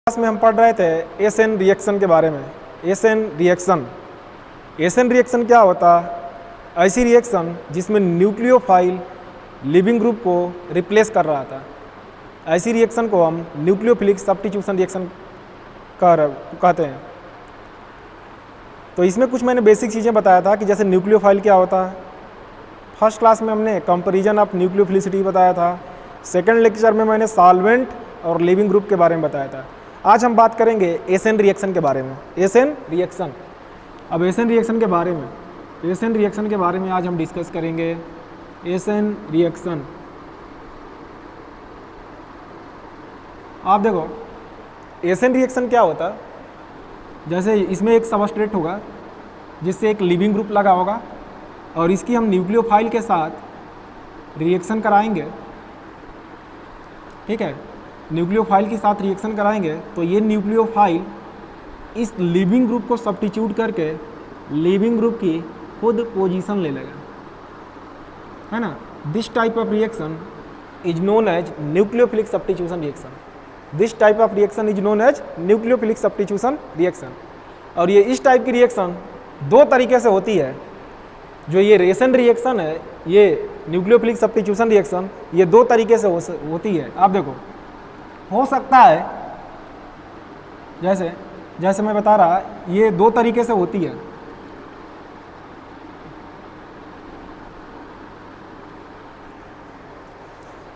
Class में हम पढ़ रहे थे एस-एन रिएक्शन के बारे में। एस-एन रिएक्शन क्या होता? ऐसी रिएक्शन जिसमें न्यूक्लियोफाइल लिविंग ग्रुप को रिप्लेस कर रहा था, ऐसी रिएक्शन को हम न्यूक्लियोफिलिक सब्स्टिट्यूशन रिएक्शन कहते हैं। तो इसमें कुछ मैंने बेसिक चीज़ें बताया था कि जैसे न्यूक्लियोफाइल क्या होता है। फर्स्ट क्लास में हमने कंपैरिजन ऑफ न्यूक्लियोफिलिसिटी बताया था। सेकंड लेक्चर में मैंने सॉल्वेंट और लिविंग ग्रुप के बारे में बताया था। आज हम बात करेंगे एस-एन रिएक्शन के बारे में। एस-एन रिएक्शन, अब एस-एन रिएक्शन के बारे में आज हम डिस्कस करेंगे। एस-एन रिएक्शन, आप देखो एस-एन रिएक्शन क्या होता, जैसे इसमें एक सबस्ट्रेट होगा जिससे एक लिविंग ग्रुप लगा होगा और इसकी हम न्यूक्लियोफाइल के साथ रिएक्शन कराएंगे, ठीक है। न्यूक्लियोफाइल के साथ रिएक्शन कराएंगे तो ये न्यूक्लियोफाइल इस लिविंग ग्रुप को सब्स्टिट्यूट करके लिविंग ग्रुप की खुद पोजीशन ले लेगा, है ना। This type of reaction is known as nucleophilic substitution reaction. This type of reaction is known as nucleophilic substitution reaction. और ये इस टाइप की रिएक्शन दो तरीके से होती है। जो ये एस-एन रिएक्शन है, ये न्यूक्लियोफिलिक सब्स्टिट्यूशन रिएक्शन, ये दो तरीके से होती है। आप देखो, हो सकता है जैसे मैं बता रहा, ये दो तरीके से होती है।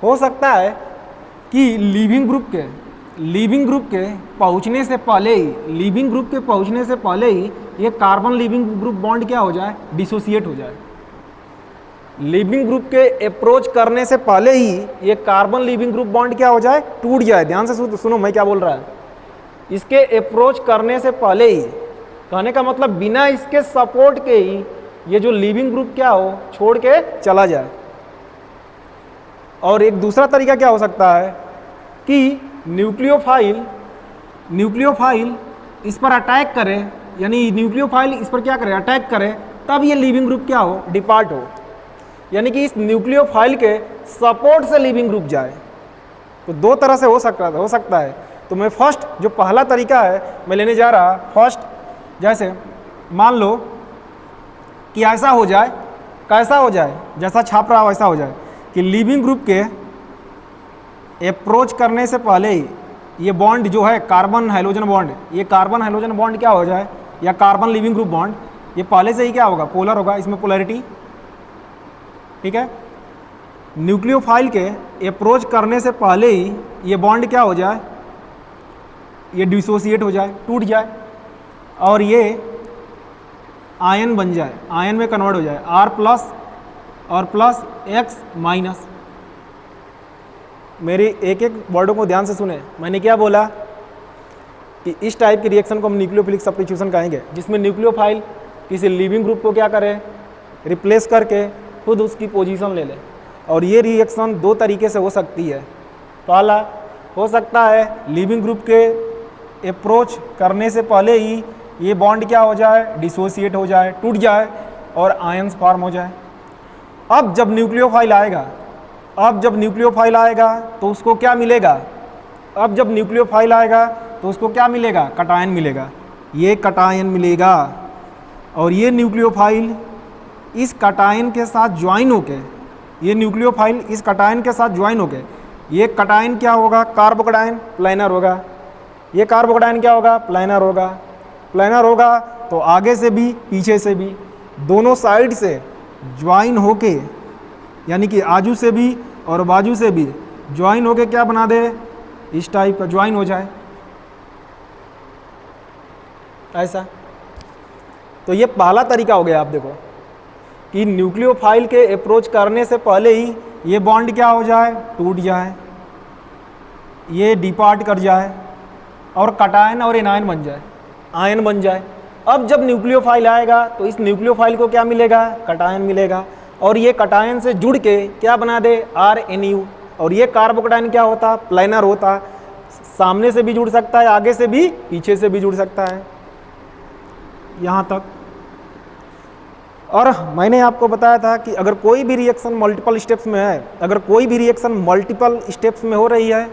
हो सकता है कि लिविंग ग्रुप के पहुंचने से पहले ही ये कार्बन लिविंग ग्रुप बॉन्ड क्या हो जाए, डिसोसिएट हो जाए। लिविंग ग्रुप के अप्रोच करने से पहले ही ये कार्बन लिविंग ग्रुप बॉन्ड क्या हो जाए, टूट जाए। ध्यान से सुनो मैं क्या बोल रहा है। इसके अप्रोच करने से पहले ही, कहने का मतलब बिना इसके सपोर्ट के ही ये जो लिविंग ग्रुप क्या हो, छोड़ के चला जाए। और एक दूसरा तरीका क्या हो सकता है कि न्यूक्लियोफाइल इस पर अटैक करे, यानी न्यूक्लियोफाइल इस पर क्या करे, अटैक करे, तब ये लिविंग ग्रुप क्या हो, डिपार्ट हो। यानी कि इस न्यूक्लियोफाइल के सपोर्ट से लिविंग ग्रुप जाए। तो दो तरह से हो सकता है। तो मैं फर्स्ट जो पहला तरीका है मैं लेने जा रहा। फर्स्ट, जैसे मान लो कि ऐसा हो जाए, कैसा हो जाए, जैसा छाप रहा वैसा हो जाए कि लिविंग ग्रुप के अप्रोच करने से पहले ही ये बॉन्ड जो है कार्बन हाइड्रोजन बॉन्ड, ये कार्बन हाइड्रोजन बॉन्ड क्या हो जाए, या कार्बन लिविंग ग्रुप बॉन्ड, ये पहले से ही क्या होगा, पोलर होगा, इसमें पोलैरिटी, ठीक है। न्यूक्लियोफाइल के अप्रोच करने से पहले ही ये बॉन्ड क्या हो जाए, ये डिसोसिएट हो जाए, टूट जाए, और ये आयन बन जाए, आयन में कन्वर्ट हो जाए, R प्लस और प्लस X माइनस। मेरी एक एक वर्डों को ध्यान से सुने। मैंने क्या बोला कि इस टाइप की रिएक्शन को हम न्यूक्लियोफिलिक सब्स्टिट्यूशन कहेंगे, जिसमें न्यूक्लियोफाइल किसी लिविंग ग्रुप को क्या करे, रिप्लेस करके खुद उसकी पोजीशन ले ले। और ये रिएक्शन दो तरीके से हो सकती है। पहला हो सकता है लिविंग ग्रुप के अप्रोच करने से पहले ही ये बॉन्ड क्या हो जाए, डिसोसिएट हो जाए, टूट जाए और आयंस फॉर्म हो जाए। अब जब न्यूक्लियोफाइल आएगा तो उसको क्या मिलेगा, कटायन मिलेगा। ये कटायन मिलेगा और ये न्यूक्लियोफाइल इस कटायन के साथ ज्वाइन होके, ये कटायन क्या होगा, कार्बोकटायन प्लानर होगा। ये कार्बोकटायन क्या होगा, प्लानर होगा। तो आगे से भी पीछे से भी दोनों साइड से ज्वाइन होके, यानी कि आजू से भी और बाजू से भी ज्वाइन होके क्या बना दे, इस टाइप का ज्वाइन हो जाए, ऐसा। तो ये पहला तरीका हो गया। आप देखो कि न्यूक्लियोफाइल के अप्रोच करने से पहले ही ये बॉन्ड क्या हो जाए, टूट जाए, ये डिपार्ट कर जाए और कटायन और एनायन बन जाए, आयन बन जाए। अब जब न्यूक्लियोफाइल आएगा तो इस न्यूक्लियोफाइल को क्या मिलेगा, कटायन मिलेगा, और ये कटायन से जुड़ के क्या बना दे, RNU। और ये कार्बोकटायन क्या होता, प्लानर होता, सामने से भी जुड़ सकता है, आगे से भी, पीछे से भी जुड़ सकता है, यहाँ तक। और मैंने आपको बताया था कि अगर कोई भी रिएक्शन मल्टीपल स्टेप्स में हो रही है,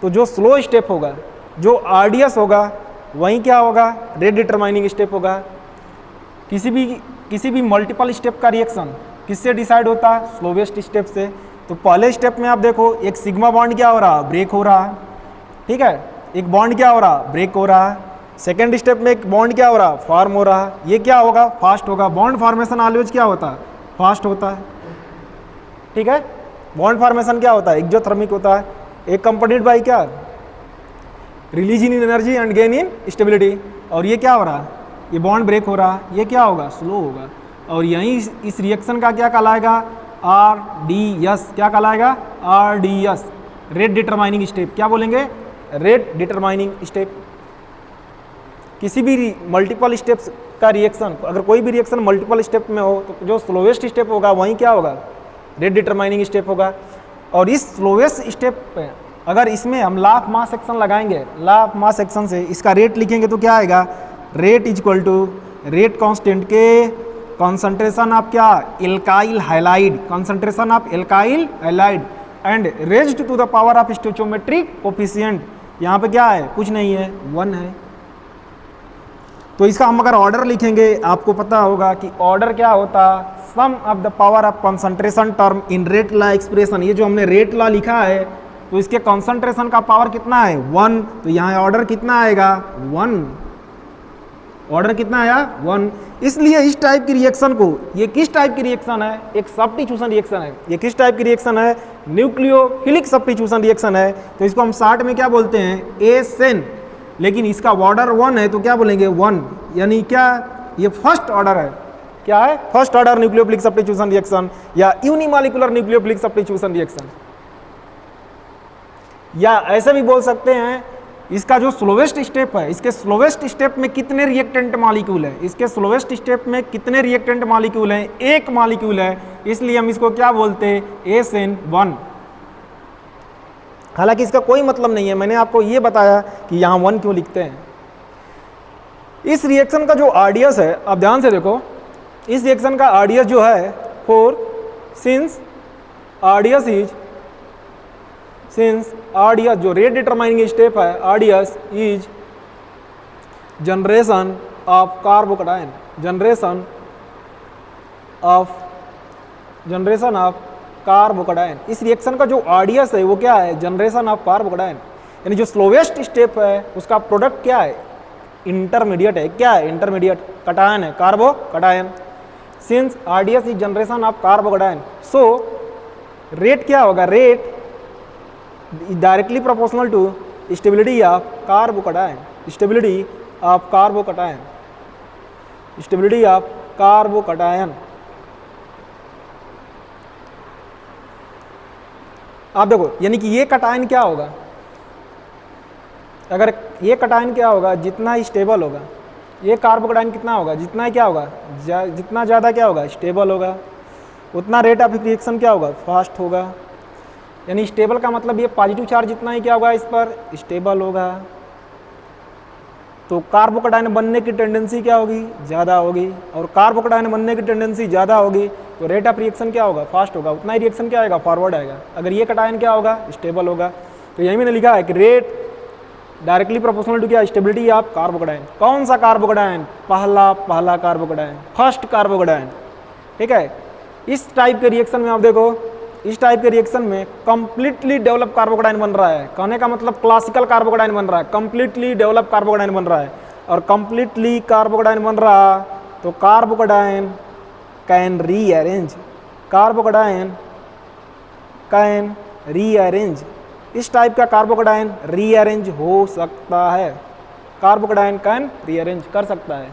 तो जो स्लो स्टेप होगा जो आरडीएस होगा वहीं क्या होगा, रेट डिटरमाइनिंग स्टेप होगा। किसी भी मल्टीपल स्टेप का रिएक्शन किससे डिसाइड होता है, स्लोवेस्ट स्टेप से। तो पहले स्टेप में आप देखो एक सिग्मा बॉन्ड क्या हो रहा है, ब्रेक हो रहा है, ठीक है, एक बॉन्ड क्या हो रहा है, ब्रेक हो रहा है। सेकेंड स्टेप में एक बॉन्ड क्या हो रहा है, फॉर्म हो रहा है, ये क्या होगा, फास्ट होगा। बॉन्ड फॉर्मेशन ऑलवेज क्या होता है, फास्ट होता है, ठीक है। बॉन्ड फॉर्मेशन क्या होता है, एक्सोथर्मिक होता है, एक्कम्पनीड बाय क्या, release in energy and gain in stability. और ये क्या हो रहा है, ये बॉन्ड ब्रेक हो रहा है, ये क्या होगा, स्लो होगा। और यहीं इस रिएक्शन का क्या कहलाएगा, आरडीएस, क्या कहलाएगा, आरडीएस, रेट डिटरमाइनिंग स्टेप। क्या बोलेंगे, रेट डिटरमाइनिंग स्टेप। किसी भी मल्टीपल स्टेप्स का रिएक्शन, अगर कोई भी रिएक्शन मल्टीपल स्टेप में हो तो जो स्लोवेस्ट स्टेप होगा वहीं क्या होगा, रेट डिटरमाइनिंग स्टेप होगा। और इस स्लोवेस्ट स्टेप पे अगर इसमें हम लॉ ऑफ मास एक्शन लगाएंगे, लॉ ऑफ मास एक्शन से इसका रेट लिखेंगे तो क्या आएगा, rate is equal to rate constant के कॉन्सेंट्रेशन ऑफ क्या, alkyl halide, concentration of alkyl halide and raised to the power of stoichiometric coefficient. यहाँ पे क्या है, कुछ नहीं है, 1 है। तो इसका हम अगर ऑर्डर लिखेंगे, आपको पता होगा कि ऑर्डर क्या होता, sum of the power of concentration term in rate law expression. ये जो हमने रेट लॉ लिखा है तो इसके कंसंट्रेशन का पावर कितना है, 1। तो यहाँ ऑर्डर कितना आएगा, 1। ऑर्डर कितना आया, 1। इसलिए इस टाइप की रिएक्शन को, ये किस टाइप की रिएक्शन है, एक सब्स्टिट्यूशन रिएक्शन है। ये किस टाइप की रिएक्शन है, न्यूक्लियोफिलिक सब्स्टिट्यूशन रिएक्शन है। तो इसको हम शॉर्ट में क्या बोलते हैं, एसेन। लेकिन इसका ऑर्डर 1 है तो क्या बोलेंगे, 1, यानी क्या, ये फर्स्ट ऑर्डर है। क्या है, first order nucleophilic substitution reaction या यूनिमॉलिक्यूलर न्यूक्लियोफिलिक सब्स्टिट्यूशन रिएक्शन। या ऐसे भी बोल सकते हैं, इसका जो स्लोवेस्ट स्टेप है, इसके स्लोवेस्ट स्टेप में कितने रिएक्टेंट मॉलिक्यूल है, इसके स्लोवेस्ट स्टेप में कितने रिएक्टेंट मॉलिक्यूल हैं, एक मॉलिक्यूल है, इसलिए हम इसको क्या बोलते हैं, SN1। हालांकि इसका कोई मतलब नहीं है, मैंने आपको ये बताया कि यहाँ 1 क्यों लिखते हैं। इस रिएक्शन का जो आरडीएस है, आप ध्यान से देखो, इस रिएक्शन का आरडीएस जो है 4, सिंस आरडीएस जो रेट डिटरमाइनिंग स्टेप है, RDS is generation of carbocation, generation of carbocation. इस रिएक्शन का जो आरडीएस है वो क्या है, जनरेशन ऑफ कार्बोकटायन। यानी जो स्लोवेस्ट स्टेप है उसका प्रोडक्ट क्या है, इंटरमीडिएट है। क्या है, इंटरमीडिएट कटायन है, carbocation. Since RDS is generation of carbocation, so rate क्या होगा, rate directly proportional to stability of carbocation, stability of carbocation, stability of carbocation. आप देखो, यानी कि ये कटायन क्या होगा, अगर ये कटायन क्या होगा, जितना स्टेबल होगा, ये कार्बोकटायन कितना होगा, जितना क्या होगा, जितना ज़्यादा क्या होगा, स्टेबल होगा, उतना रेट ऑफ रिएक्शन क्या होगा, फास्ट होगा। यानी स्टेबल का मतलब ये पॉजिटिव चार्ज जितना ही क्या होगा, इस पर स्टेबल होगा, तो कार्बोकटायन बनने की टेंडेंसी क्या होगी, ज़्यादा होगी। और कार्बोकटायन बनने की टेंडेंसी ज़्यादा होगी तो रेट ऑफ रिएक्शन क्या होगा, फास्ट होगा, उतना ही रिएक्शन क्या आएगा, फॉरवर्ड आएगा। अगर ये कटायन क्या होगा, स्टेबल होगा। तो यही मैंने लिखा है कि रेट डायरेक्टली प्रोपोर्शनल टू क्या, स्टेबिलिटी ऑफ कार्बोकटायन। कौन सा कार्बोकटायन, पहला कार्बोकटायन, फर्स्ट कार्बोकटायन, ठीक है। इस टाइप के रिएक्शन में आप देखो, इस टाइप के रिएक्शन में कंप्लीटली डेवलप कार्बोकटायन बन रहा है। कहने का मतलब क्लासिकल कार्बोकटायन बन रहा है, कंप्लीटली डेवलप कार्बोकटायन बन रहा है। और कंप्लीटली कार्बोकटायन बन रहा तो carbocation can rearrange, carbocation can rearrange. इस टाइप का कार्बोकटायन रीअरेंज हो सकता है, कार्बोकटायन कैन रीअरेंज कर सकता है,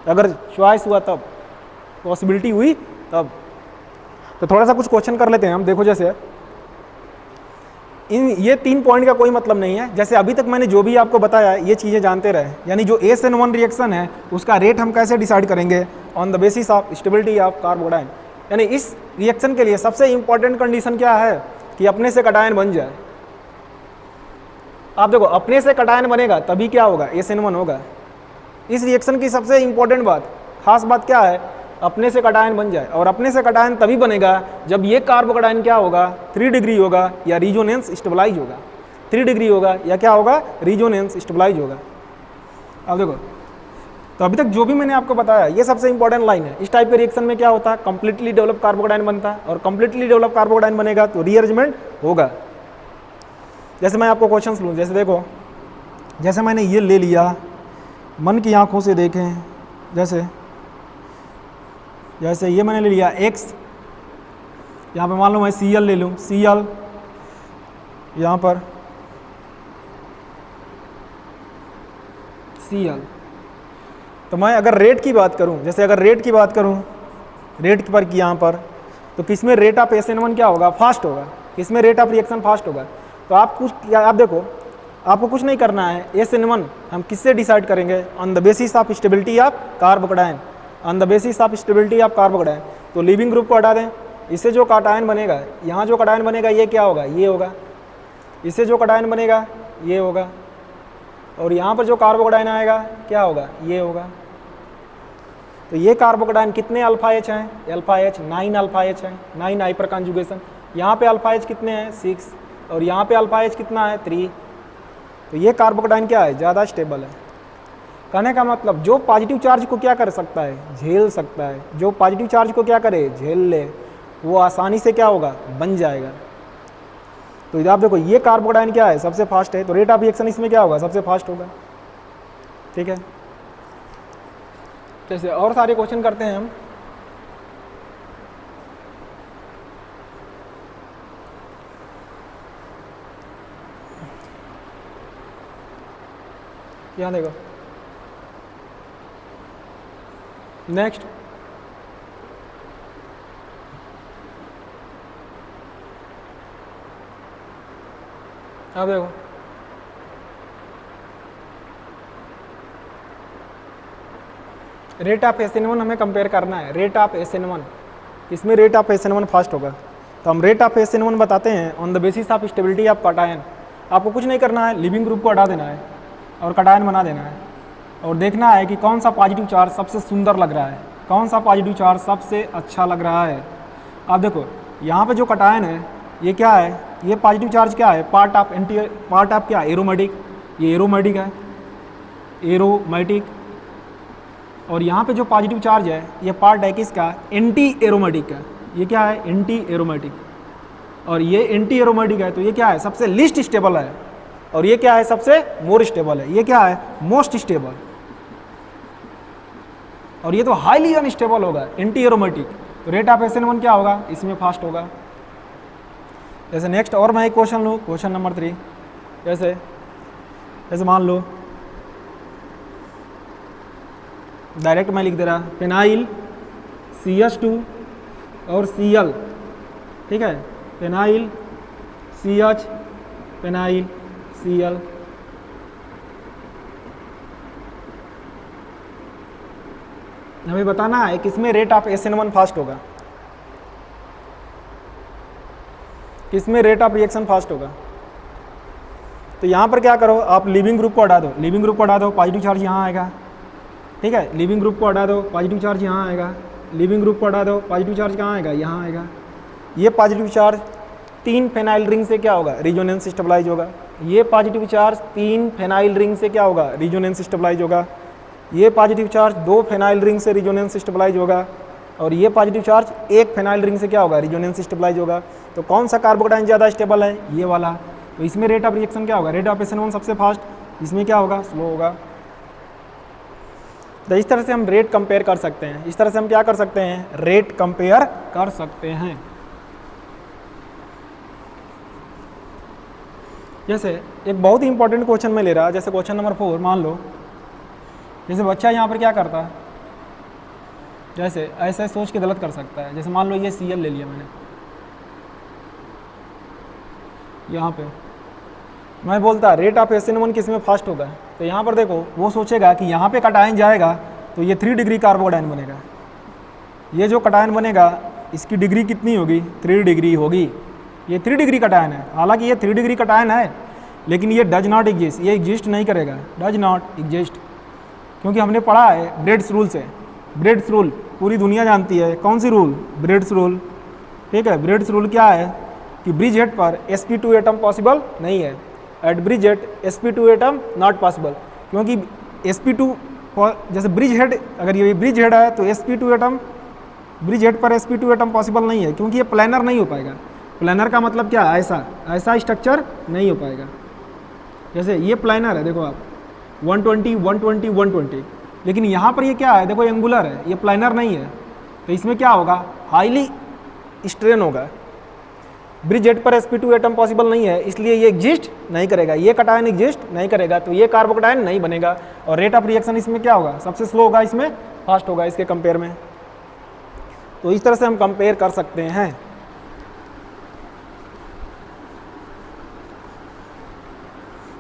अगर चॉइस हुआ तब, पॉसिबिलिटी हुई तब। तो थोड़ा सा कुछ क्वेश्चन कर लेते हैं हम। देखो, जैसे ये 3 पॉइंट का कोई मतलब नहीं है। जैसे अभी तक मैंने जो भी आपको बताया ये चीज़ें जानते रहे। यानी जो SN1 रिएक्शन है उसका रेट हम कैसे डिसाइड करेंगे, on the basis of stability of carbocation. यानी इस रिएक्शन के लिए सबसे इंपॉर्टेंट कंडीशन क्या है कि अपने से कटायन बन जाए। आप देखो, अपने से कटायन बनेगा तभी क्या होगा, SN1 होगा। इस रिएक्शन की सबसे इंपॉर्टेंट बात, खास बात क्या है, अपने से कटायन बन जाए। और अपने से कटायन तभी बनेगा जब ये कार्बोकटायन क्या होगा, 3 डिग्री होगा या रिजोनेंस स्टेबलाइज होगा। 3 डिग्री होगा या क्या होगा, रिजोनेंस स्टेबलाइज होगा। अब देखो, तो अभी तक जो भी मैंने आपको बताया ये सबसे इंपॉर्टेंट लाइन है। इस टाइप के रिएक्शन में क्या होता है, कंप्लीटली डेवलप कार्बोकैटायन बनता है, और कंप्लीटली डेवलप कार्बोकैटायन बनेगा तो रीअरेंजमेंट होगा। जैसे मैं आपको क्वेश्चंस लूँ, जैसे देखो, जैसे मैंने ये ले लिया, मन की आंखों से देखें, जैसे ये मैंने ले लिया x, यहाँ पे मान लो मैं Cl ले लूँ, Cl यहाँ पर Cl, तो मैं अगर रेट की बात करूं, जैसे अगर रेट की बात करूं, रेट पर की यहाँ पर, तो किसमें रेट ऑफ SN1 क्या होगा, फास्ट होगा, किसमें रेट ऑफ रिएक्शन फास्ट होगा। तो आप देखो, आपको कुछ नहीं करना है, SN1 हम किससे डिसाइड करेंगे, on the basis of stability of carbocation, on the basis of stability of carbocation. तो लिविंग ग्रुप को हटा दें, इससे जो कैटायन बनेगा, यहाँ जो कैटायन बनेगा ये क्या होगा, ये होगा, इससे जो कैटायन बनेगा ये होगा, और यहाँ पर जो कार्बोकैटायन आएगा क्या होगा, ये होगा। तो ये कार्बोकैटायन कितने अल्फा H हैं, अल्फा H 9 अल्फा H है, 9 हाइपर कॉन्जुगेशन। यहाँ पे अल्फा H कितने हैं, 6, और यहाँ पे अल्फा H कितना है, 3। तो ये कार्बोकैटायन क्या है, ज़्यादा स्टेबल है। कहने का मतलब जो पॉजिटिव चार्ज को क्या कर सकता है, झेल सकता है, जो पॉजिटिव चार्ज को क्या करे, झेल ले, वो आसानी से क्या होगा, बन जाएगा। तो इधर आप देखो, ये कार्बोकैटायन क्या है, सबसे फास्ट है, तो रेट ऑफ रिएक्शन इसमें क्या होगा, सबसे फास्ट होगा। ठीक है, जैसे और सारे क्वेश्चन करते हैं हम। यहाँ देखो, नेक्स्ट अब देखो, रेट ऑफ SN1 हमें कंपेयर करना है, रेट ऑफ SN1, इसमें रेट ऑफ SN1 फास्ट होगा। तो हम रेट ऑफ SN1 बताते हैं on the basis of stability of cation. आपको कुछ नहीं करना है, लिविंग ग्रुप को हटा देना है और कैटायन बना देना है, और देखना है कि कौन सा पॉजिटिव चार्ज सबसे सुंदर लग रहा है, कौन सा पॉजिटिव चार्ज सबसे अच्छा लग रहा है। आप देखो, यहाँ पे जो कैटायन है ये क्या है, ये पॉजिटिव चार्ज क्या है, पार्ट ऑफ क्या, एरोमेटिक, ये एरोमेटिक है, एरोमेटिक। और यहाँ पे जो पॉजिटिव चार्ज है ये पार्ट है किसका, एंटी एरोमेटिक का। ये क्या है, एंटी एरोमेटिक, और ये एंटी एरोमेटिक है, तो ये क्या है, सबसे लिस्ट स्टेबल है, और ये क्या है, सबसे मोर स्टेबल है, ये क्या है, मोस्ट स्टेबल, और ये तो हाईली अनस्टेबल होगा, एंटी एरोमेटिक। तो रेट ऑफ SN1 क्या होगा, इसमें फास्ट होगा। जैसे नेक्स्ट और मैं एक क्वेश्चन लूँ, क्वेश्चन नंबर 3, जैसे मान लो डायरेक्ट मैं लिख दे रहा, फिनाइल CH2 और Cl, ठीक है, फिनाइल CH, फिनाइल Cl। हमें बताना है किसमें रेट ऑफ SN1 फास्ट होगा, किसमें रेट ऑफ रिएक्शन फास्ट होगा। तो यहाँ पर क्या करो, आप लिविंग ग्रुप को हटा दो, लिविंग ग्रुप को हटा दो, पॉजिटिव चार्ज यहाँ आएगा, ठीक है, लिविंग ग्रुप को हटा दो, पॉजिटिव चार्ज यहाँ आएगा, लिविंग ग्रुप को हटा दो, पॉजिटिव चार्ज कहाँ आएगा, यहाँ आएगा। ये पॉजिटिव चार्ज 3 फेनाइल रिंग से क्या होगा, रिजोनेंस स्टेबलाइज होगा। ये पॉजिटिव चार्ज 3 फेनाइल रिंग से क्या होगा, रिजोनेंस स्टेबलाइज होगा। ये पॉजिटिव चार्ज 2 फेनाइल रिंग से रिजोनेंस स्टेबलाइज होगा, और ये पॉजिटिव चार्ज 1 फेनाइल रिंग से क्या होगा, रिजोनेंस स्टेबलाइज होगा। तो कौन सा कार्बोकैटायन ज़्यादा स्टेबल है, ये वाला। तो इसमें रेट ऑफ रिएक्शन क्या होगा, रेट ऑफ SN1 सबसे फास्ट, इसमें क्या होगा, स्लो होगा। तो इस तरह से हम रेट कंपेयर कर सकते हैं, इस तरह से हम क्या कर सकते हैं, रेट कंपेयर कर सकते हैं। जैसे एक बहुत ही इंपॉर्टेंट क्वेश्चन में ले रहा, जैसे क्वेश्चन नंबर 4 मान लो, जैसे बच्चा यहाँ पर क्या करता है, जैसे ऐसा सोच के गलत कर सकता है। जैसे मान लो ये Cl ले लिया मैंने, यहाँ पे मैं बोलता रेट ऑफ SN1 किस में फास्ट होगा, तो यहाँ पर देखो वो सोचेगा कि यहाँ पे कैटायन जाएगा तो ये 3 डिग्री कार्बोकैटायन बनेगा। ये जो कैटायन बनेगा इसकी डिग्री कितनी होगी, 3 डिग्री होगी। ये 3 डिग्री कैटायन है, हालांकि ये 3 डिग्री कैटायन है, लेकिन ये डज नॉट एग्जिस्ट, ये एग्जिस्ट नहीं करेगा, डज नॉट एग्जिस्ट। क्योंकि हमने पढ़ा है ब्रेड्स रूल से, ब्रेड्स रूल पूरी दुनिया जानती है, कौन सी रूल, ब्रेड्स रूल, ठीक है। ब्रेड्स रूल क्या है कि ब्रिज हेड पर sp2 एटम पॉसिबल नहीं है, at bridge head sp2 atom not possible, क्योंकि sp2 जैसे ब्रिज हेड, अगर ये ब्रिज हेड है तो sp2 एटम, ब्रिज हेड पर sp2 एटम पॉसिबल नहीं है, क्योंकि ये प्लानर नहीं हो पाएगा। प्लानर का मतलब क्या है, ऐसा स्ट्रक्चर नहीं हो पाएगा। जैसे ये प्लानर है, देखो आप 120 120 120, लेकिन यहाँ पर ये क्या है, देखो एंगुलर है, ये प्लानर नहीं है, तो इसमें क्या होगा, हाईली स्ट्रेन होगा। ब्रिज हेड पर sp2 एटम पॉसिबल नहीं है, इसलिए ये एग्जिस्ट नहीं करेगा, ये कटायन एग्जिस्ट नहीं करेगा, तो ये कार्बोकटायन नहीं बनेगा। और रेट ऑफ रिएक्शन इसमें क्या होगा, सबसे स्लो होगा, इसमें फास्ट होगा इसके कंपेयर में। तो इस तरह से हम कंपेयर कर सकते हैं।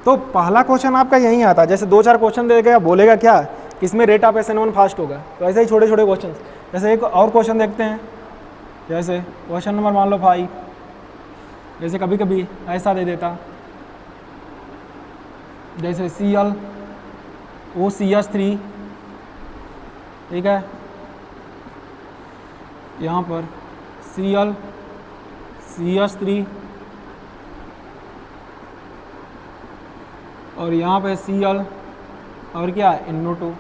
तो पहला क्वेश्चन आपका यही आता है, जैसे 2-4 क्वेश्चन देगा, बोलेगा क्या, किसमें रेट ऑफ SN1 फास्ट होगा, तो ऐसे ही छोटे छोटे क्वेश्चन। जैसे एक और क्वेश्चन देखते हैं, जैसे क्वेश्चन नंबर मान लो 5, जैसे कभी कभी ऐसा दे देता, जैसे ClOCH3, ठीक है, यहाँ पर ClCH3 और यहाँ पे Cl और क्या NO2।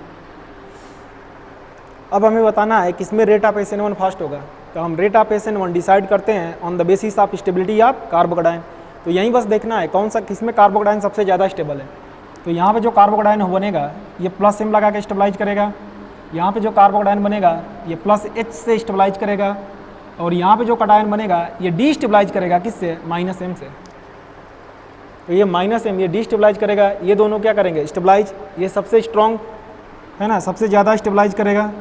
अब हमें बताना है किसमें रेट ऑफ SN1 फास्ट होगा, तो हम रेट ऑफ SN1 डिसाइड करते हैं on the basis of stability of carbocation. तो यहीं बस देखना है कौन सा, किसमें कार्बोकटायन सबसे ज़्यादा स्टेबल है। तो यहाँ पे जो कार्बोकटायन बनेगा ये प्लस M लगा के स्टेबलाइज करेगा, यहाँ पे जो कार्बोकटायन बनेगा ये प्लस H से स्टेबलाइज करेगा, और यहाँ पे जो कटायन बनेगा ये डी स्टेबलाइज करेगा, किससे, -M से। तो ये -M ये डी स्टेबलाइज करेगा, ये दोनों क्या करेंगे, स्टेबलाइज। ये सबसे स्ट्रॉन्ग है ना, सबसे ज़्यादा स्टेबलाइज करेगा।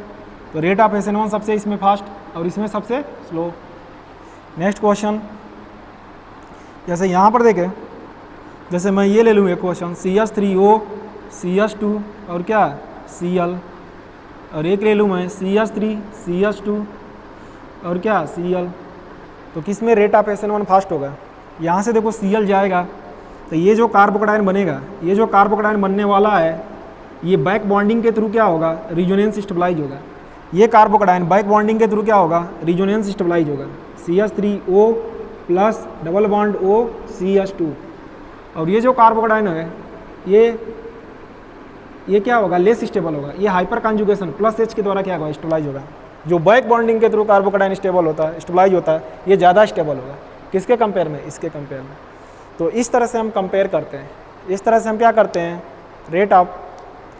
तो रेट ऑफ SN1 सबसे इसमें फास्ट और इसमें सबसे स्लो। नेक्स्ट क्वेश्चन, जैसे यहाँ पर देखें, जैसे मैं ये ले लूँ एक क्वेश्चन, CH3O CH2 और क्या Cl, और एक ले लूँ मैं CH3 CH2 और क्या Cl। तो किस में रेट ऑफ SN1 फास्ट होगा, यहाँ से देखो Cl जाएगा, तो ये जो कार्बोकटायन बनेगा, ये जो कार्बोकटायन बनने वाला है, ये बैक बॉन्डिंग के थ्रू क्या होगा, रिजोनेंस स्टेबलाइज होगा। ये कार्बोकटायन बैक बॉन्डिंग के थ्रू क्या होगा, रिजोनेंस स्टेबलाइज होगा। CH3O plus double bond O CH2, और ये जो कार्बोकटायन है ये क्या होगा, लेस स्टेबल होगा। ये हाइपर कॉन्जुगेशन प्लस H के द्वारा क्या होगा, स्टेबलाइज होगा। जो बैक बॉन्डिंग के थ्रू कार्बोकटायन स्टेबल होता है, स्टेबलाइज होता है, ये ज़्यादा स्टेबल होगा। किसके कंपेयर में, इसके कंपेयर में। तो इस तरह से हम कंपेयर करते हैं, इस तरह से हम क्या करते हैं, रेट ऑफ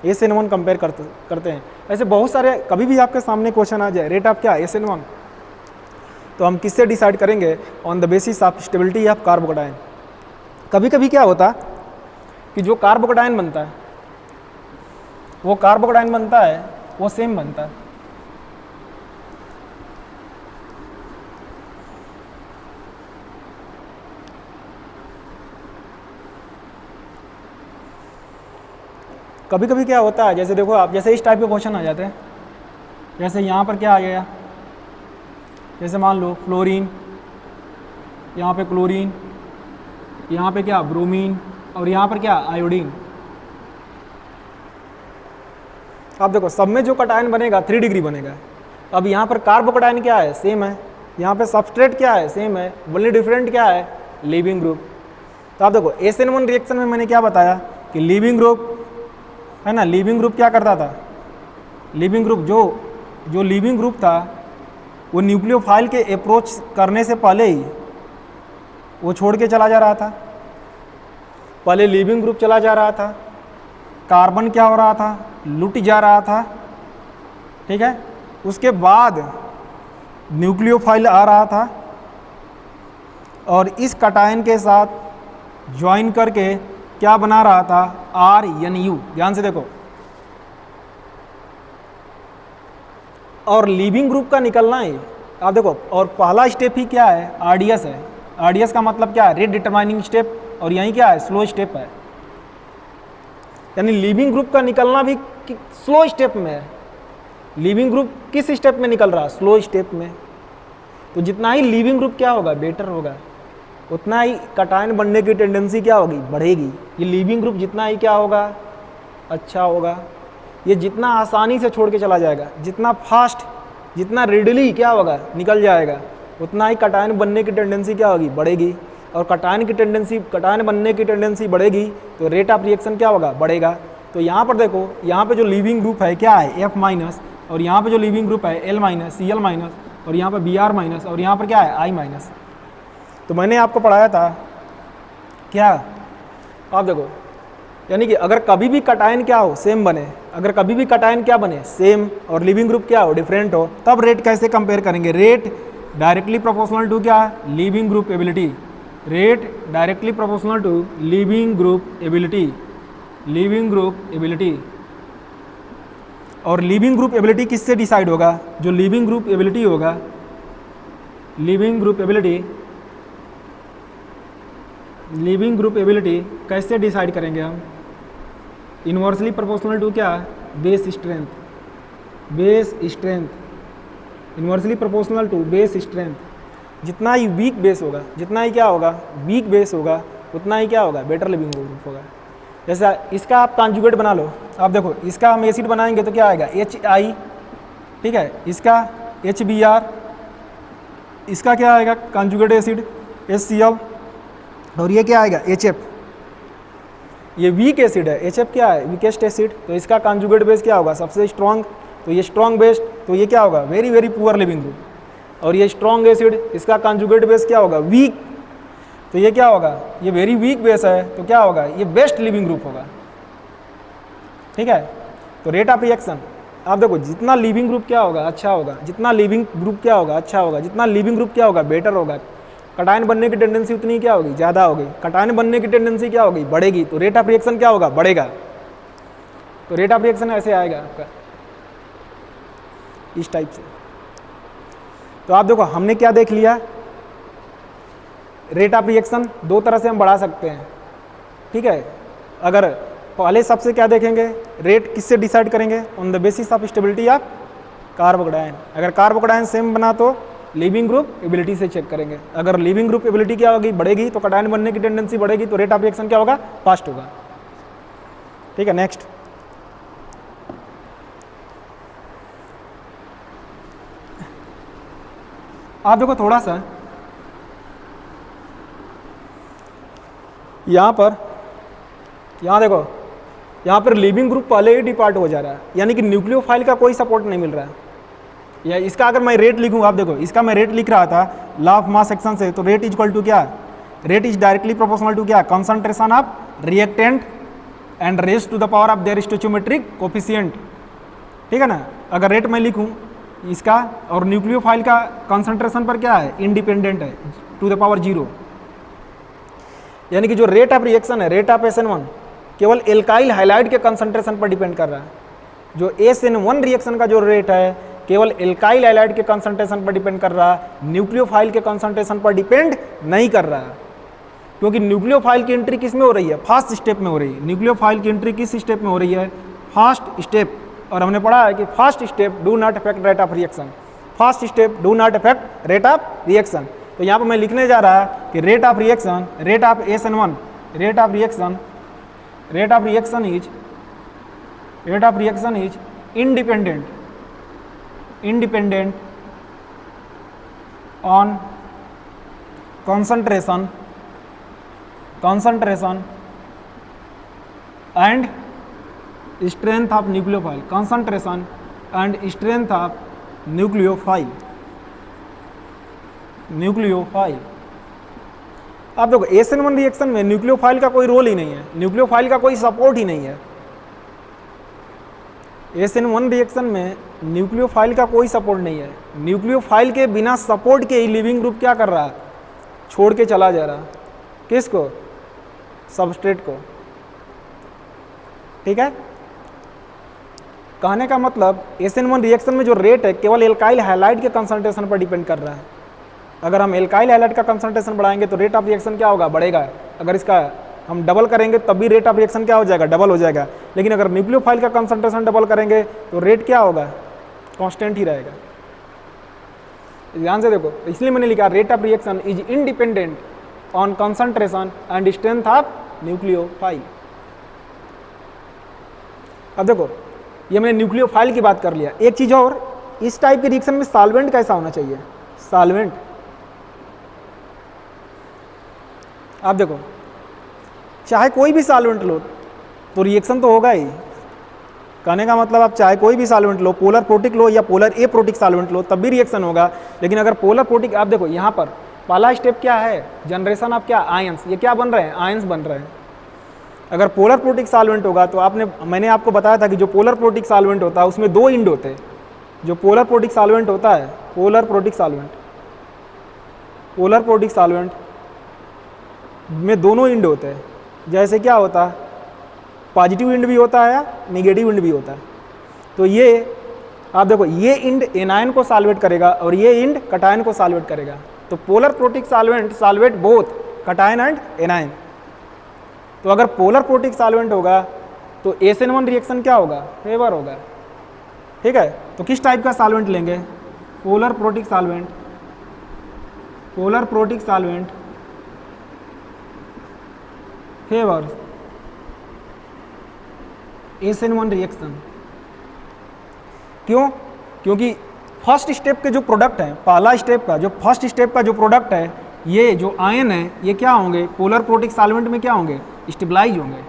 SN1 कंपेयर करते हैं। ऐसे बहुत सारे, कभी भी आपके सामने क्वेश्चन आ जाए रेट ऑफ क्या SN1, तो हम किससे डिसाइड करेंगे, on the basis of stability of carbocation. कभी कभी क्या होता कि जो कार्बोकटायन बनता है, वो कार्बोकटायन बनता है वो सेम बनता है। कभी कभी क्या होता है, जैसे देखो आप, जैसे इस टाइप के क्वेश्चन आ जाते हैं, जैसे यहाँ पर क्या आ गया, जैसे मान लो फ्लोरीन, यहाँ पे क्लोरीन, यहाँ पे क्या ब्रोमीन, और यहाँ पर क्या आयोडीन। अब देखो सब में जो कटायन बनेगा 3 डिग्री बनेगा। अब यहाँ पर कार्बोकटायन क्या है, सेम है, यहाँ पे सबस्ट्रेट क्या है, सेम है, ओनली डिफरेंट क्या है, लीविंग ग्रुप। तो आप देखो SN1 रिएक्शन में मैंने क्या बताया कि लीविंग ग्रुप है ना, लीविंग ग्रुप क्या करता था, लीविंग ग्रुप जो लीविंग ग्रुप था वो न्यूक्लियोफाइल के अप्रोच करने से पहले ही वो छोड़ के चला जा रहा था। पहले लीविंग ग्रुप चला जा रहा था, कार्बन क्या हो रहा था, लुट जा रहा था, ठीक है। उसके बाद न्यूक्लियोफाइल आ रहा था और इस कटायन के साथ ज्वाइन करके क्या बना रहा था, RNU। ध्यान से देखो, और लीविंग ग्रुप का निकलना है, आप देखो, और पहला स्टेप ही क्या है, RDS है। RDS का मतलब क्या है, रेट डिटरमाइनिंग स्टेप, और यहीं क्या है, स्लो स्टेप है। यानी लीविंग ग्रुप का निकलना भी स्लो स्टेप में है। लीविंग ग्रुप किस स्टेप में निकल रहा, स्लो स्टेप में। तो जितना ही लीविंग ग्रुप क्या होगा, बेटर होगा, उतना ही कटायन बनने की टेंडेंसी क्या होगी, बढ़ेगी। ये लीविंग ग्रुप जितना ही क्या होगा, अच्छा होगा। ये जितना आसानी से छोड़ के चला जाएगा, जितना फास्ट, जितना रेडली क्या होगा, निकल जाएगा, उतना ही कटायन बनने की टेंडेंसी क्या होगी, बढ़ेगी। और कटायन बनने की टेंडेंसी बढ़ेगी तो रेट ऑफ रिएक्शन क्या होगा, बढ़ेगा। तो यहाँ पर देखो, यहाँ पे जो लीविंग ग्रुप है क्या है, F माइनस, और यहाँ पे जो लीविंग ग्रुप है L माइनस, Cl माइनस, और यहाँ पर Br माइनस, और यहाँ पर क्या है I माइनस। तो मैंने आपको पढ़ाया था क्या, आप देखो, यानी कि अगर कभी भी कटायन क्या हो, सेम बने, अगर कभी भी कटायन क्या बने, सेम, और लिविंग ग्रुप क्या हो, डिफरेंट हो, तब रेट कैसे कंपेयर करेंगे, रेट डायरेक्टली प्रोपोर्शनल टू क्या, leaving group ability, rate directly proportional to leaving group ability, leaving group ability. और लिविंग ग्रुप एबिलिटी किससे डिसाइड होगा, जो लिविंग ग्रुप एबिलिटी होगा, leaving group ability, leaving group ability कैसे decide करेंगे हम, inversely proportional to क्या, base strength, base strength, inversely proportional to base strength. जितना ही वीक बेस होगा, जितना ही क्या होगा, वीक बेस होगा, उतना ही क्या होगा, बेटर लिविंग ग्रुप होगा। जैसा इसका आप कॉन्जुगेट बना लो, आप देखो इसका हम एसिड बनाएंगे तो क्या आएगा, HI, ठीक है, इसका HBr, इसका क्या आएगा कॉन्जुगेट एसिड HCl, और ये क्या आएगा HF, ये वीक एसिड है, HF क्या है, वीकेस्ट एसिड, तो इसका कॉन्जुगेट बेस क्या होगा, सबसे स्ट्रॉन्ग, तो ये स्ट्रॉन्ग बेस्ड, तो ये क्या होगा, very very poor leaving group. और ये स्ट्रॉन्ग एसिड, इसका कॉन्जुगेट बेस क्या होगा, वीक, तो ये क्या होगा, ये वेरी वीक बेस है, तो क्या होगा, ये बेस्ट लिविंग ग्रुप होगा। ठीक है, तो रेट ऑफ रिएक्शन आप देखो, जितना लिविंग ग्रुप क्या होगा, अच्छा होगा, जितना लिविंग ग्रुप क्या होगा, अच्छा होगा, जितना लिविंग ग्रुप क्या होगा, बेटर होगा, कटायन बनने की टेंडेंसी उतनी क्या होगी, ज़्यादा होगी, कटायन बनने की टेंडेंसी क्या होगी, बढ़ेगी, तो रेट ऑफ रिएक्शन क्या होगा, बढ़ेगा। तो रेट ऑफ रिएक्शन ऐसे आएगा आपका, इस टाइप से। तो आप देखो हमने क्या देख लिया, रेट ऑफ रिएक्शन दो तरह से हम बढ़ा सकते हैं। ठीक है, अगर पहले सबसे क्या देखेंगे, रेट किससे डिसाइड करेंगे, on the basis of stability of carbocation. अगर कार्बोकटायन सेम बना तो लिविंग ग्रुप एबिलिटी से चेक करेंगे, अगर लिविंग ग्रुप एबिलिटी क्या होगी, बढ़ेगी, तो कटायन बनने की टेंडेंसी बढ़ेगी, तो रेट ऑफ रिएक्शन क्या होगा, फास्ट होगा। ठीक है, नेक्स्ट आप देखो थोड़ा सा यहाँ पर, यहाँ देखो, यहाँ पर लिविंग ग्रुप पहले ही डिपार्ट हो जा रहा है, यानी कि न्यूक्लियोफाइल का कोई सपोर्ट नहीं मिल रहा है। या इसका अगर मैं रेट लिखूँ, आप देखो इसका मैं रेट लिख रहा था लॉ ऑफ मास सेक्शन से, तो रेट इज इक्वल टू क्या, rate is directly proportional to क्या, concentration of reactant and raise to the power of their stoichiometric coefficient. ठीक है ना, अगर रेट मैं लिखूँ इसका, और न्यूक्लियोफाइल का कंसंट्रेशन पर क्या है, इंडिपेंडेंट है, टू द पावर 0, यानी कि जो रेट ऑफ रिएक्शन है, रेट ऑफ SN1 केवल एल्काइल हाइलाइड के कंसंट्रेशन पर डिपेंड कर रहा है। जो SN1 रिएक्शन का जो रेट है केवल एल्काइल हाइलाइड के कंसंट्रेशन पर डिपेंड कर रहा है, न्यूक्लियोफाइल के कंसंट्रेशन पर डिपेंड नहीं कर रहा है, क्योंकि न्यूक्लियोफाइल की एंट्री किस में हो रही है, फर्स्ट स्टेप में हो रही है। न्यूक्लियोफाइल की एंट्री किस स्टेप में हो रही है, फर्स्ट स्टेप, और हमने पढ़ा है कि first step do not affect rate of reaction, first step do not affect rate of reaction. तो यहाँ पर मैं लिखने जा रहा है कि rate of reaction, rate of SN1, rate of reaction, rate of reaction is, rate of reaction is independent, independent on concentration and strength of nucleophile, concentration and strength of nucleophile, nucleophile। आप देखो SN1 reaction में nucleophile का कोई role ही नहीं है, nucleophile का कोई support ही नहीं है। SN1 रिएक्शन में न्यूक्लियोफाइल का कोई सपोर्ट नहीं है, न्यूक्लियोफाइल के बिना सपोर्ट के ही लिविंग ग्रुप क्या कर रहा है, छोड़ के चला जा रहा है, किसको, सबस्ट्रेट को। ठीक है, कहने का मतलब SN1 रिएक्शन में जो रेट है केवल एल्काइल हाइलाइड के कंसंट्रेशन पर डिपेंड कर रहा है। अगर हम एल्काइल हाइलाइड का कंसंट्रेशन बढ़ाएंगे तो रेट ऑफ रिएक्शन क्या होगा, बढ़ेगा। अगर इसका हम डबल करेंगे तब भी रेट ऑफ रिएक्शन क्या हो जाएगा, डबल हो जाएगा। लेकिन अगर न्यूक्लियोफाइल का कंसंट्रेशन डबल करेंगे तो रेट क्या होगा, कांस्टेंट ही रहेगा। ध्यान से देखो, इसलिए मैंने लिखा rate of reaction is independent on concentration and strength of nucleophile. अब देखो ये मैंने न्यूक्लियोफाइल की बात कर लिया। एक चीज और, इस टाइप के रिएक्शन में सॉल्वेंट कैसा होना चाहिए, सॉल्वेंट आप देखो, चाहे कोई भी सॉल्वेंट लो तो रिएक्शन तो होगा ही। कहने का मतलब आप चाहे कोई भी सॉल्वेंट लो, पोलर प्रोटिक लो या पोलर एप्रोटिक सॉल्वेंट लो, तब भी रिएक्शन होगा। लेकिन अगर पोलर प्रोटिक, आप देखो यहाँ पर पहला स्टेप क्या है, जनरेशन ऑफ क्या, आयंस। ये क्या बन रहे हैं, आयंस बन रहे हैं। अगर पोलर प्रोटिक सॉल्वेंट होगा तो मैंने आपको बताया था कि जो पोलर प्रोटिक सॉल्वेंट होता है उसमें 2 इंड होते हैं। जो पोलर प्रोटिक सॉल्वेंट होता है, पोलर प्रोटिक सॉल्वेंट में दोनों इंड होते हैं। जैसे क्या होता है, पॉजिटिव इंड भी होता है या निगेटिव इंड भी होता है। तो ये आप देखो, ये इंड एनायन को सॉल्वेट करेगा और ये इंड कटायन को सॉल्वेट करेगा। तो polar protic solvate both cation and anion. तो अगर पोलर प्रोटिक सॉल्वेंट होगा तो SN1 रिएक्शन क्या होगा, फेवर होगा। ठीक है, तो किस टाइप का सॉल्वेंट लेंगे, polar protic solvent favour SN1 reaction. क्यों? क्योंकि फर्स्ट स्टेप के जो प्रोडक्ट है, फर्स्ट स्टेप का जो प्रोडक्ट है, ये जो आयन है ये क्या होंगे, पोलर प्रोटिक सॉल्वेंट में क्या होंगे, स्टेबलाइज होंगे।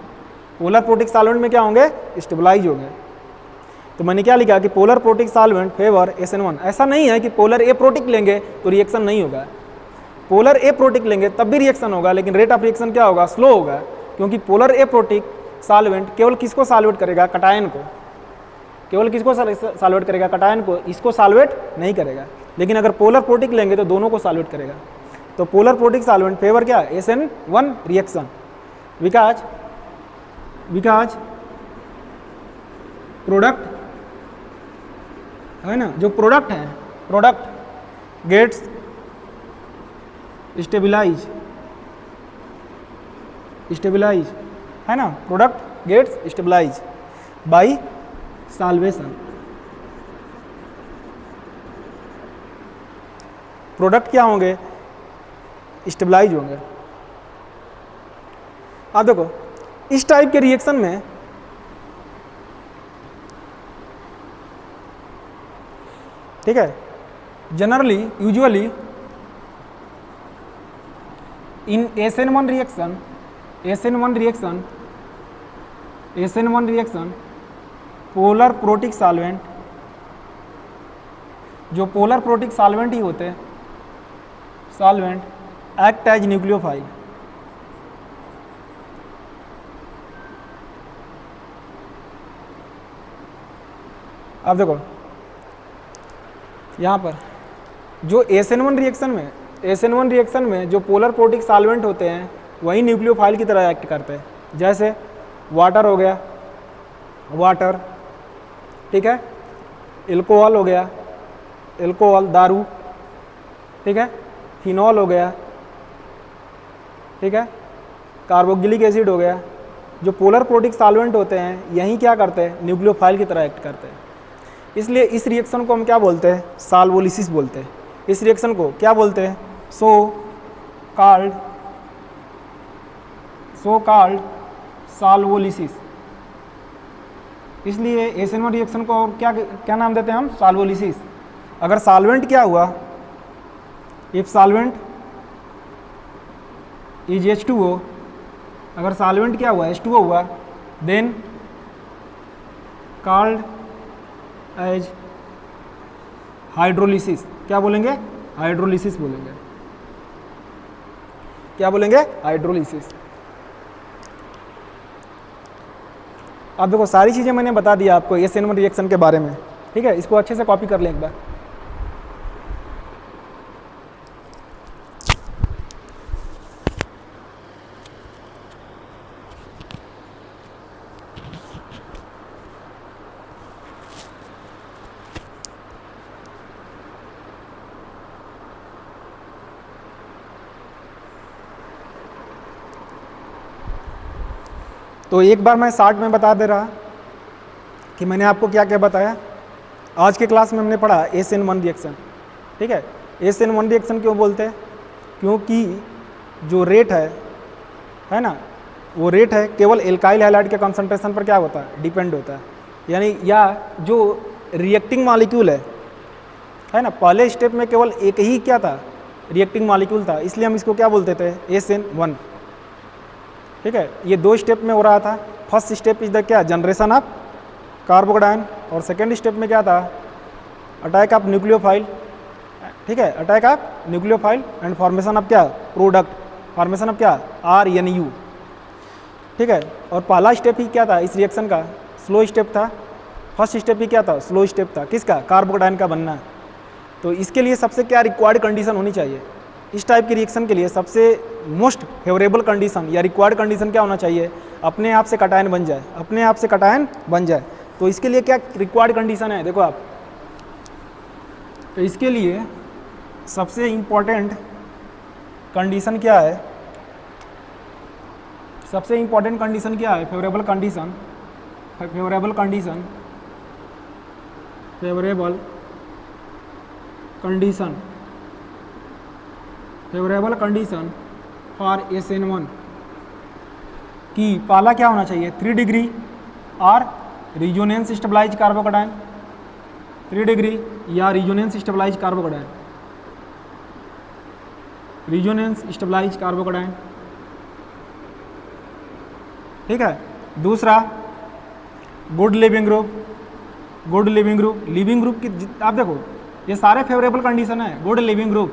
पोलर प्रोटिक सॉल्वेंट में क्या होंगे, स्टेबलाइज होंगे। तो मैंने क्या लिखा कि polar protic solvent favour SN1। ऐसा नहीं है कि पोलर एप्रोटिक लेंगे तो रिएक्शन नहीं होगा। पोलर एप्रोटिक लेंगे तब भी रिएक्शन होगा, लेकिन रेट ऑफ रिएक्शन क्या होगा, स्लो होगा। क्योंकि पोलर एप्रोटिक सॉल्वेंट केवल किसको सॉल्वेट करेगा, कटायन को। केवल किसको सॉल्वेट करेगा, कटायन को, इसको सॉल्वेट नहीं करेगा। लेकिन अगर पोलर प्रोटिक लेंगे तो दोनों को सॉल्वेट करेगा। तो पोलर प्रोटिक सॉल्वेंट फेवर क्या, SN1 रिएक्शन। बिकॉज प्रोडक्ट है ना, जो प्रोडक्ट है, प्रोडक्ट गेट्स स्टेबलाइज है ना, product gets stabilise by solvation. Product क्या होंगे, स्टेबलाइज होंगे। आप देखो इस टाइप के रिएक्शन में ठीक है, generally usually in SN1 reaction polar protic solvent, जो पोलर प्रोटिक सॉल्वेंट ही होते हैं, सॉल्वेंट एक्ट एज न्यूक्लियोफाइल। अब देखो यहाँ पर जो SN1 रिएक्शन में जो पोलर प्रोटिक सॉल्वेंट होते हैं वही न्यूक्लियोफाइल की तरह एक्ट करते हैं। जैसे वाटर हो गया, वाटर, ठीक है, एल्कोहल हो गया, एल्कोहल दारू, ठीक है, फिनॉल हो गया, ठीक है, कार्बोक्सिलिक एसिड हो गया। जो पोलर प्रोटिक सॉल्वेंट होते हैं यही क्या करते हैं, न्यूक्लियोफाइल की तरह एक्ट करते हैं। इसलिए इस रिएक्शन को हम क्या बोलते हैं, सॉल्वोलिसिस बोलते हैं। इस रिएक्शन को क्या बोलते हैं, सो कॉल्ड सॉल्वोलिसिस। इसलिए SN1 रिएक्शन को क्या नाम देते हैं हम, सॉल्वोलिसिस। अगर सॉल्वेंट क्या हुआ, इफ सॉल्वेंट इज H2O, अगर सॉल्वेंट क्या हुआ, H2O हुआ, देन कॉल्ड एज हाइड्रोलिसिस। क्या बोलेंगे, हाइड्रोलिसिस बोलेंगे। क्या बोलेंगे, हाइड्रोलिसिस। अब देखो सारी चीज़ें मैंने बता दिया आपको SN1 रिएक्शन के बारे में, ठीक है। इसको अच्छे से कॉपी कर लें एक बार। तो एक बार मैं शॉर्ट में बता दे रहा कि मैंने आपको क्या क्या बताया। आज के क्लास में हमने पढ़ा SN1 रिएक्शन, ठीक है। SN1 रिएक्शन क्यों बोलते हैं, क्योंकि जो रेट है ना, वो रेट है केवल एल्काइल हैलाइड के कंसंट्रेशन पर क्या होता है, डिपेंड होता है। यानी या जो रिएक्टिंग मॉलिक्यूल है ना, पहले स्टेप में केवल एक ही क्या था, रिएक्टिंग मॉलिक्यूल था, इसलिए हम इसको क्या बोलते थे, SN1। ठीक है, ये 2 स्टेप में हो रहा था। फर्स्ट स्टेप इज द क्या, जनरेशन ऑफ कार्बोकेटायन, और सेकेंड स्टेप में क्या था, अटैक ऑफ न्यूक्लियोफाइल। ठीक है, attack of nucleophile and formation of क्या, प्रोडक्ट, फॉर्मेशन ऑफ क्या, RNU। ठीक है, और पहला स्टेप ही क्या था इस रिएक्शन का, स्लो स्टेप था। फर्स्ट स्टेप ही क्या था, स्लो स्टेप था, किसका, कार्बोकेटायन का बनना। तो इसके लिए सबसे क्या रिक्वायर्ड कंडीशन होनी चाहिए, इस टाइप की रिएक्शन के लिए सबसे मोस्ट फेवरेबल कंडीशन या रिक्वायर्ड कंडीशन क्या होना चाहिए, अपने आप से कटायन बन जाए, अपने आप से कटायन बन जाए। तो इसके लिए क्या रिक्वायर्ड कंडीशन है, देखो आप, तो इसके लिए सबसे इम्पॉर्टेंट कंडीशन क्या है, सबसे इम्पॉर्टेंट कंडीशन क्या है, favourable condition, favourable condition, favourable condition, favourable condition for SN1 की पहला क्या होना चाहिए, 3 डिग्री और रिजोनेंस स्टेबलाइज कार्बोकेटायन, 3 डिग्री या resonance stabilise carbocation, resonance stabilise carbocation. ठीक है, दूसरा good leaving group, good leaving group, leaving group की आप देखो ये सारे फेवरेबल कंडीशन है, गुड लिविंग ग्रुप,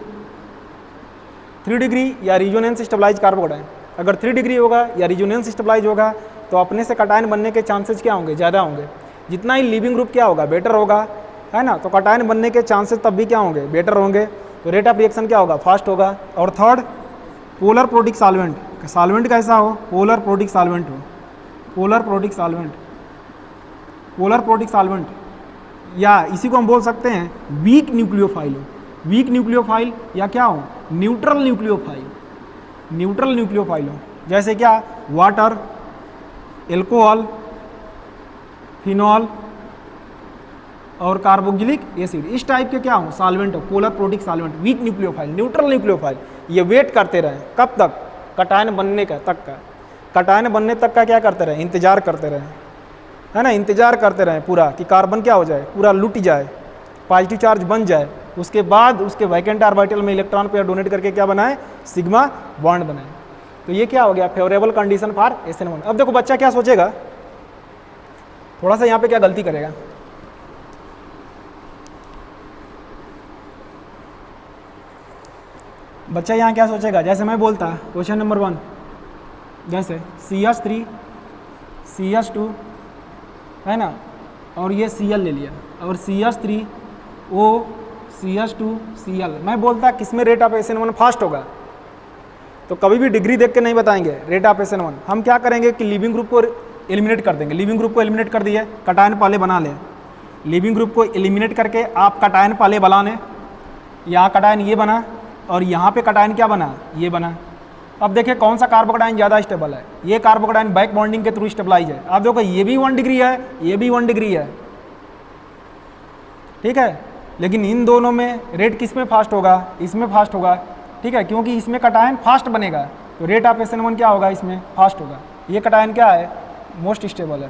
3 डिग्री या रिजोनेंस स्टेबलाइज कार्बोकेटायन। अगर 3 डिग्री होगा या रिजोनेंस स्टेबलाइज होगा तो अपने से कटायन बनने के चांसेस क्या होंगे, ज़्यादा होंगे। जितना ही लिविंग ग्रुप क्या होगा, बेटर होगा, है ना, तो कटायन बनने के चांसेस तब भी क्या होंगे, बेटर होंगे। तो रेट ऑफ रिएक्शन क्या होगा, फास्ट होगा। और third, polar protic solvent, solvent कैसा हो, पोलर प्रोटिक सॉल्वेंट हो, polar protic solvent, polar protic solvent, या इसी को हम बोल सकते हैं वीक न्यूक्लियोफाइल हो, वीक न्यूक्लियोफाइल, या क्या हो, न्यूट्रल न्यूक्लियोफाइल, न्यूट्रल न्यूक्लियोफाइल हो। जैसे क्या, वाटर, एल्कोहल, फिनॉल और कार्बोक्सिलिक एसिड, इस टाइप के क्या हो, सॉल्वेंट हो, polar protic solvent, weak nucleophile, neutral nucleophile. ये वेट करते रहे, कब तक, कटायन बनने का तक का, कटायन बनने तक का क्या करते रहे, इंतजार करते रहे, है ना, इंतजार करते रहे पूरा कि कार्बन क्या हो जाए, पूरा लुट जाए, पॉजिटिव चार्ज बन जाए, उसके बाद उसके वैकेंट ऑर्बिटल में इलेक्ट्रॉन पेयर डोनेट करके क्या बनाए, सिग्मा बॉन्ड बनाए। तो ये क्या हो गया, फेवरेबल कंडीशन फॉर SN1। अब देखो बच्चा क्या सोचेगा, थोड़ा सा यहाँ पे क्या गलती करेगा, बच्चा यहाँ क्या सोचेगा, जैसे मैं बोलता क्वेश्चन नंबर 1, जैसे CH3 CH2 है ना, और ये Cl ले लिया, और CH3O CH2 Cl, मैं बोलता किस में रेट ऑफ SN1 फास्ट होगा, तो कभी भी डिग्री देख के नहीं बताएंगे रेट ऑफ SN1। हम क्या करेंगे कि लिविंग ग्रुप को एलिमिनेट कर देंगे, लिविंग ग्रुप को एलिमिनेट कर दिए, कटायन पहले बना लें, लिविंग ग्रुप को एलिमिनेट करके आप कटायन पहले बना लें, यहाँ कटायन ये बना और यहाँ पे कटायन क्या बना, ये बना। अब देखिए कौन सा कार्बोकेटायन ज़्यादा स्टेबल है, ये कार्बोकेटायन बैक बॉन्डिंग के थ्रू स्टेबलाइज है। आप देखो ये भी 1 डिग्री है, ये भी 1 डिग्री है, ठीक है, लेकिन इन दोनों में रेट किस में फास्ट होगा, इसमें फास्ट होगा, ठीक है, क्योंकि इसमें कटायन फास्ट बनेगा, तो रेट ऑफ SN1 क्या होगा, इसमें फास्ट होगा। ये कटायन क्या है, मोस्ट स्टेबल है।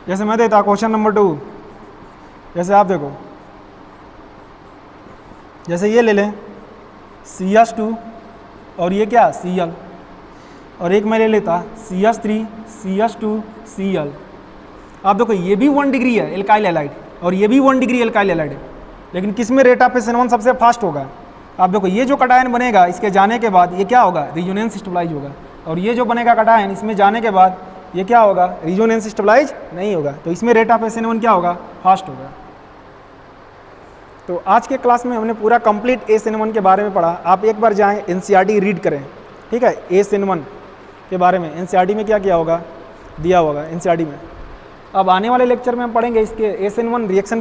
जैसे मैं देता क्वेश्चन नंबर 2, जैसे आप देखो, जैसे ये ले लें CH2 और ये क्या Cl, और एक मैं ले लेता CH3 CH2 Cl। आप देखो ये भी 1 डिग्री है एल्काइल हैलाइड, और ये भी 1 डिग्री एल्काइल हैलाइड है, लेकिन किस में रेट ऑफ SN1 सबसे फास्ट होगा। आप देखो ये जो कटायन बनेगा इसके जाने के बाद ये क्या होगा, रिजोनेंस स्टेबलाइज होगा, और ये जो बनेगा कटायन इसमें जाने के बाद ये क्या होगा, रिजोनेंस स्टेबलाइज नहीं होगा, तो इसमें रेट ऑफ SN1 क्या होगा, फास्ट होगा। तो आज के क्लास में हमने पूरा कंप्लीट SN1 के बारे में पढ़ा। आप एक बार जाएं NCERT रीड करें, ठीक है, SN1 के बारे में NCERT में क्या किया होगा, दिया होगा NCERT में। अब आने वाले लेक्चर में हम पढ़ेंगे इसके SN1 रिएक्शन